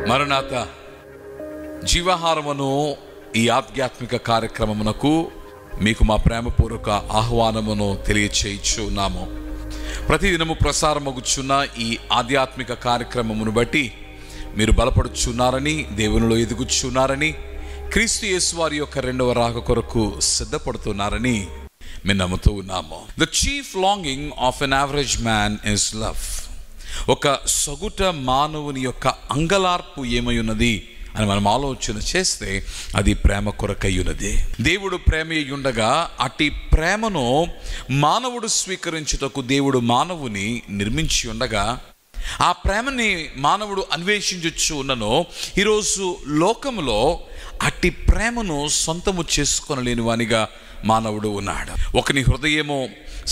మరణాత జీవాహారమును ఈ ఆధ్యాత్మిక కార్యక్రమమునకు మీకు మా ప్రేమపూర్వక ఆహ్వానమును తెలియచేయుచున్నాము. ప్రతిదినము ప్రసారమగుచున్న ఈ ఆధ్యాత్మిక కార్యక్రమమును బట్టి మీరు బలపడుచున్నారని, దేవునిలో ఎదుగుచున్నారని, క్రీస్తు యేసు వారి యొక్క రెండవ రాక కొరకు సిద్ధపడుతున్నారని మేము నమ్ముతూ ఉన్నాము. The chief longing of N average man is love. ఒక సగటు మానవుని యొక్క అంగలార్పు ఏమై ఉన్నది అని మనం ఆలోచన చేస్తే అది ప్రేమ కొరకై ఉన్నది. దేవుడు ప్రేమ ఉండగా అట్టి ప్రేమను మానవుడు స్వీకరించుటకు దేవుడు మానవుని నిర్మించి ఉండగా ఆ ప్రేమని మానవుడు అన్వేషించు ఉన్నను. ఈరోజు లోకములో అట్టి ప్రేమను సొంతము చేసుకొనలేని వానిగా మానవుడు ఉన్నాడు. ఒకని హృదయము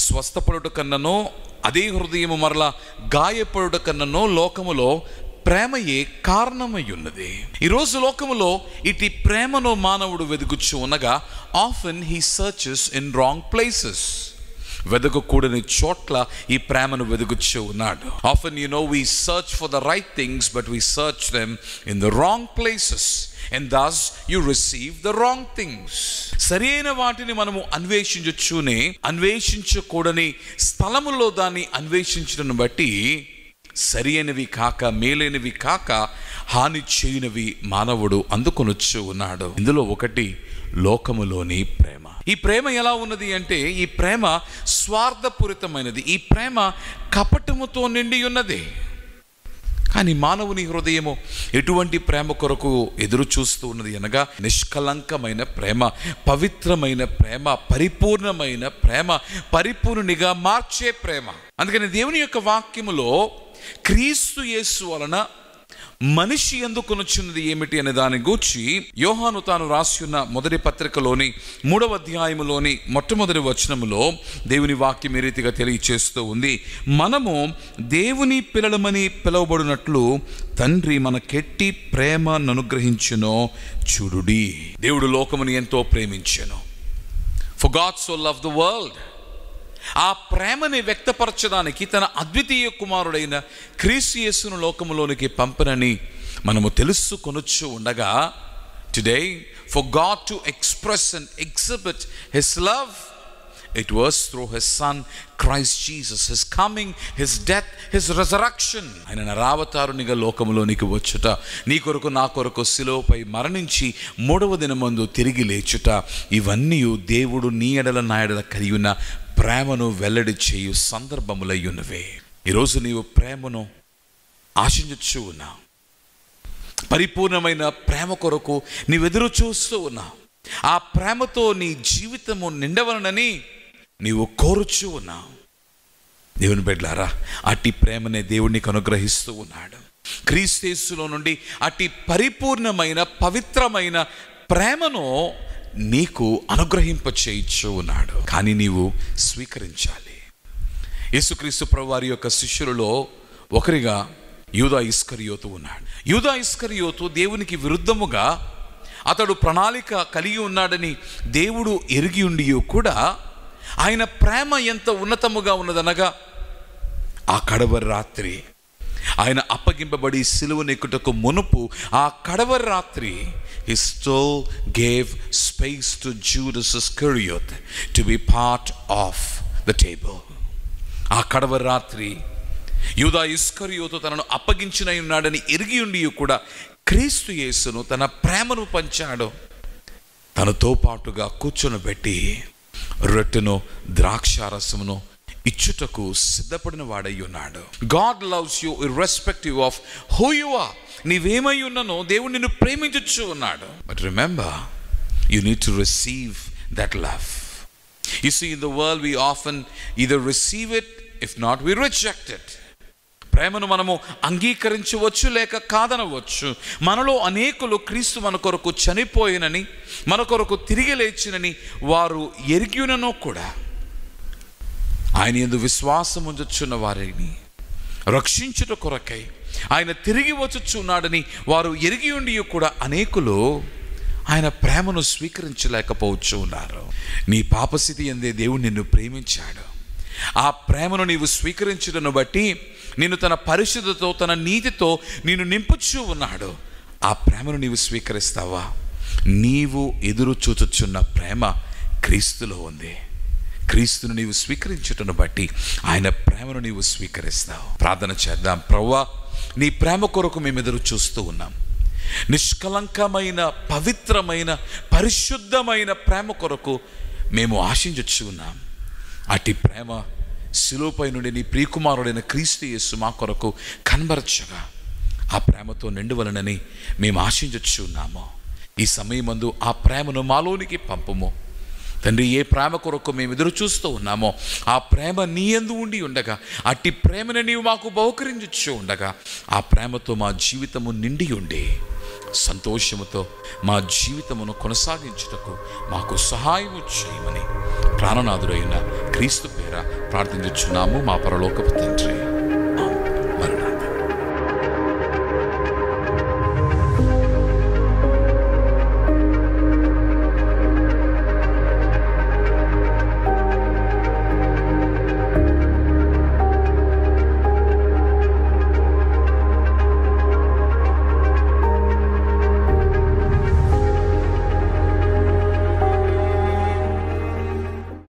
స్వస్థపడుట కన్ననో, అదే హృదయము మరలా గాయపడుట కన్ననో లోకములో ప్రేమయే కారణమై ఉన్నది. ఈరోజు లోకములో ఇటు ప్రేమను మానవుడు వెతుకుచు ఉండగా often he searches in wrong places. వెదకకూడని చోట్ల ఈ ప్రేమను వెతుకుచూ ఉన్నాడు. Often we search for the right things, but we search them in the wrong places, and thus you receive the wrong things. సరైన వాటిని మనము అన్వేషించకూడని స్థలములో దాన్ని అన్వేషించడం బట్టి సరైనవి కాక, మేలైనవి కాక, హాని చేయనివి మానవుడు అందుకొనొచ్చు ఉన్నాడు. ఇందులో ఒకటి లోకములోని ప్రేమ. ఈ ప్రేమ ఎలా ఉన్నది అంటే ఈ ప్రేమ స్వార్థపూరితమైనది. ఈ ప్రేమ కపటముతో నిండి ఉన్నది. కానీ మానవుని హృదయము ఎటువంటి ప్రేమ కొరకు ఎదురు చూస్తూ ఉన్నది అనగా నిష్కలంకమైన ప్రేమ, పవిత్రమైన ప్రేమ, పరిపూర్ణమైన ప్రేమ, పరిపూర్ణునిగా మార్చే ప్రేమ. అందుకని దేవుని యొక్క వాక్యములో క్రీస్తు యేసు వలన మనిషి ఎందుకొనుచున్నది ఏమిటి అనే దాని గూర్చి యోహాను తాను రాసి ఉన్న మొదటి పత్రికలోని 3వ అధ్యాయములోని మొట్టమొదటి వచనములో దేవుని వాక్యం ఈ రీతిగా తెలియచేస్తూ ఉంది. మనము దేవుని పిల్లలమని పిలువబడినట్లు తండ్రి మనకెట్టి ప్రేమను అనుగ్రహించునో చూడుడి. దేవుడు లోకముని ఎంతో ప్రేమించెను. For God so loved the world. ఆ ప్రేమని వ్యక్తపరచడానికి తన అద్వితీయ కుమారుడైన క్రీస్తు యేసును లోకములోనికి పంపనని మనము తెలుసుకొనొచ్చు ఉండగా, today for God to express and exhibit his love, it was through his son Christ Jesus, his coming, his death, his resurrection. ఆయన నరావతారునిగా లోకములోనికి వచ్చుట, నీ కొరకు నా కొరకు శిలువపై మరణించి 3వ దినమందు తిరిగి లేచుట, ఇవన్నీ దేవుడు నీ ఎడల నా ఎడల కలిగి ఉన్న ప్రేమను వెల్లడి చేయు సందర్భములై ఉన్నవే. ఈరోజు నీవు ప్రేమను ఆశించు ఉన్నావు. పరిపూర్ణమైన ప్రేమ కొరకు నీవు ఎదురు చూస్తూ ఉన్నావు. ఆ ప్రేమతో నీ జీవితము నిండవలనని నీవు కోరుచూ ఉన్నావు. దేవుని బిడ్డలారా, అట్టి ప్రేమనే దేవుడు నీకు అనుగ్రహిస్తూ ఉన్నాడు. క్రీస్తు యేసులో నుండి అట్టి పరిపూర్ణమైన పవిత్రమైన ప్రేమను నీకు అనుగ్రహింపచేయచ్చు ఉన్నాడు. కానీ నీవు స్వీకరించాలి. యేసుక్రీస్తు ప్రభువారి యొక్క శిష్యులలో ఒకరిగా యూదా ఇస్కరియోతు ఉన్నాడు. యూదా ఇస్కరియోతు దేవునికి విరుద్ధముగా అతడు ప్రణాళిక కలిగి ఉన్నాడని దేవుడు ఎరిగి ఉండి కూడా ఆయన ప్రేమ ఎంత ఉన్నతముగా ఉన్నదనగా ఆ కడవరి రాత్రి ఆయన అప్పగింపబడి సిలువనెక్కుటకు మునుపు ఆ కడవరి రాత్రి he still gave space to Judas Iscariot to be part of the table. ఆ కడవరి రాత్రి యూదా ఇస్కరియోతు తనను అప్పగించిన ఉన్నాడని ఎరిగి ఉండి కూడా క్రీస్తు యేసును తన ప్రేమను పంచాడు. తనతో పాటుగా కూర్చొనిబెట్టి రొట్టెను ద్రాక్షారసమును ఇచ్చుటకు సిద్ధపడిన వాడై ఉన్నాడు. God loves you irrespective of who you are. నీవేమై ఉన్ననో దేవుడు నిన్ను ప్రేమించు ఉన్నాడు. But remember, you need to receive that love. You see in the world we often either receive it, if not we reject it. ప్రేమను మనము అంగీకరించవచ్చు లేక కాదనవచ్చు. మనలో అనేకులు క్రీస్తు మన కొరకు చనిపోయినని, మన కొరకు తిరిగి లేచినని వారు ఎరిగిననో కూడా ఆయన యందు విశ్వాసం ఉంచుచున్న వారిని రక్షించుట కొరకై ఆయన తిరిగి వచ్చుచున్నాడని వారు ఎరిగి ఉండి కూడా అనేకులు ఆయన ప్రేమను స్వీకరించలేకపోవచ్చు ఉన్నారు. నీ పాపస్థితి యందే దేవుడు నిన్ను ప్రేమించాడు. ఆ ప్రేమను నీవు స్వీకరించడను బట్టి నిన్ను తన పరిశుద్ధతో, తన నీతితో నిన్ను నింపుచూ ఉన్నాడు. ఆ ప్రేమను నీవు స్వీకరిస్తావా? నీవు ఎదురు చూచుచున్న ప్రేమ క్రీస్తులో ఉంది. క్రీస్తును నీవు స్వీకరించుటను బట్టి ఆయన ప్రేమను నీవు స్వీకరిస్తావు. ప్రార్థన చేద్దాం. ప్రభువా, నీ ప్రేమ కొరకు మేము ఎదురు చూస్తూ ఉన్నాం. నిష్కలంకమైన, పవిత్రమైన, పరిశుద్ధమైన ప్రేమ కొరకు మేము ఆశించచ్చు ఉన్నాం. అట్టి ప్రేమ శిలువపై నుండి నీ ప్రియకుమారుడైన క్రీస్తు యేసు మా కొరకు కనబరచగా ఆ ప్రేమతో నిండువలనని మేము ఆశించచ్చు ఉన్నాము. ఈ సమయమందు ఆ ప్రేమను మాలోనికి పంపుము తండ్రి. ఏ ప్రేమ కొరకు మేము ఎదురు చూస్తూ ఉన్నామో ఆ ప్రేమ నీ యందు ఉండి ఉండగా, అట్టి ప్రేమను నీవు మాకు బహుకరించు ఉండగా, ఆ ప్రేమతో మా జీవితము నిండి ఉండి సంతోషముతో మా జీవితమును కొనసాగించుటకు మాకు సహాయము చేయమని ప్రాణనాథుడైన క్రీస్తు పేర ప్రార్థించుచున్నాము మా పరలోకపు తండ్రి.